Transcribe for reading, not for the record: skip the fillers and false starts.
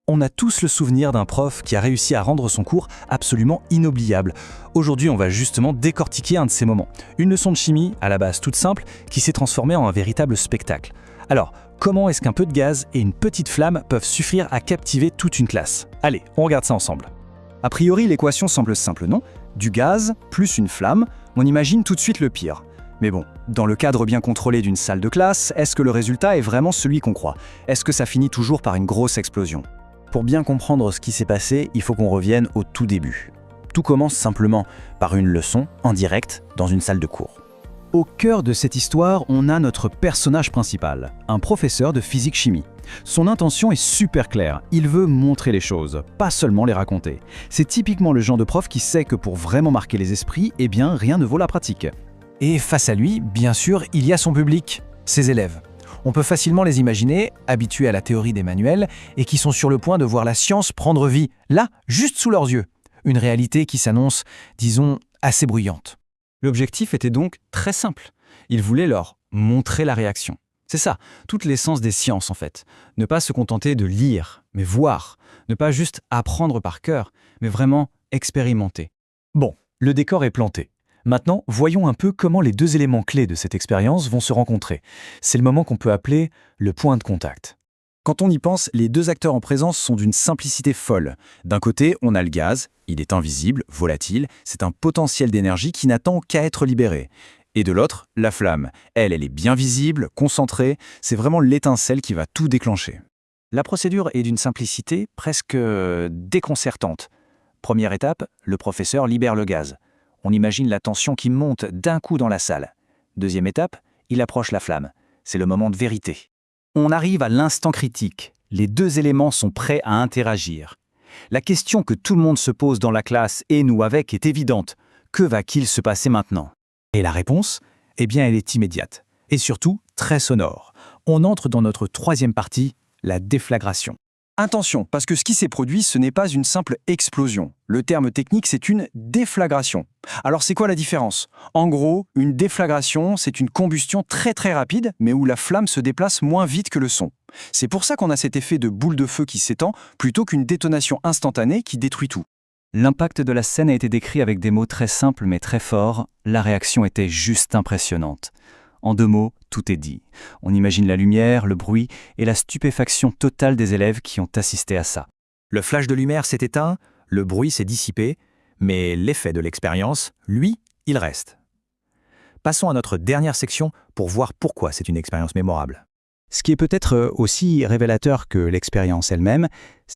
On a tous le souvenir d'un prof qui a réussi à rendre son cours absolument inoubliable. Aujourd'hui, on va justement décortiquer un de ces moments. Une leçon de chimie, à la base toute simple, qui s'est transformée en un véritable spectacle. Alors, comment est-ce qu'un peu de gaz et une petite flamme peuvent suffire à captiver toute une classe? Allez, on regarde ça ensemble. A priori, l'équation semble simple, non? Du gaz plus une flamme, on imagine tout de suite le pire. Mais bon, dans le cadre bien contrôlé d'une salle de classe, est-ce que le résultat est vraiment celui qu'on croit? Est-ce que ça finit toujours par une grosse explosion? Pour bien comprendre ce qui s'est passé, il faut qu'on revienne au tout début. Tout commence simplement par une leçon en direct dans une salle de cours. Au cœur de cette histoire, on a notre personnage principal, un professeur de physique-chimie. Son intention est super claire, il veut montrer les choses, pas seulement les raconter. C'est typiquement le genre de prof qui sait que pour vraiment marquer les esprits, eh bien rien ne vaut la pratique. Et face à lui, bien sûr, il y a son public, ses élèves. On peut facilement les imaginer, habitués à la théorie des manuels, et qui sont sur le point de voir la science prendre vie, là, juste sous leurs yeux. Une réalité qui s'annonce, disons, assez bruyante. L'objectif était donc très simple. Il voulait leur montrer la réaction. C'est ça, toute l'essence des sciences en fait. Ne pas se contenter de lire, mais voir. Ne pas juste apprendre par cœur, mais vraiment expérimenter. Bon, le décor est planté. Maintenant, voyons un peu comment les deux éléments clés de cette expérience vont se rencontrer. C'est le moment qu'on peut appeler le point de contact. Quand on y pense, les deux acteurs en présence sont d'une simplicité folle. D'un côté, on a le gaz, il est invisible, volatile, c'est un potentiel d'énergie qui n'attend qu'à être libéré. Et de l'autre, la flamme. Elle est bien visible, concentrée, c'est vraiment l'étincelle qui va tout déclencher. La procédure est d'une simplicité presque déconcertante. Première étape, le professeur libère le gaz. On imagine la tension qui monte d'un coup dans la salle. Deuxième étape, il approche la flamme. C'est le moment de vérité. On arrive à l'instant critique. Les deux éléments sont prêts à interagir. La question que tout le monde se pose dans la classe et nous avec est évidente. Que va-t-il se passer maintenant? Et la réponse? Eh bien, elle est immédiate. Et surtout, très sonore. On entre dans notre troisième partie, la déflagration. Attention, parce que ce qui s'est produit, ce n'est pas une simple explosion. Le terme technique, c'est une déflagration. Alors c'est quoi la différence? En gros, une déflagration, c'est une combustion très rapide, mais où la flamme se déplace moins vite que le son. C'est pour ça qu'on a cet effet de boule de feu qui s'étend, plutôt qu'une détonation instantanée qui détruit tout. L'impact de la scène a été décrit avec des mots très simples mais très forts. La réaction était juste impressionnante. En deux mots, tout est dit. On imagine la lumière, le bruit et la stupéfaction totale des élèves qui ont assisté à ça. Le flash de lumière s'est éteint, le bruit s'est dissipé, mais l'effet de l'expérience, lui, il reste. Passons à notre dernière section pour voir pourquoi c'est une expérience mémorable. Ce qui est peut-être aussi révélateur que l'expérience elle-même,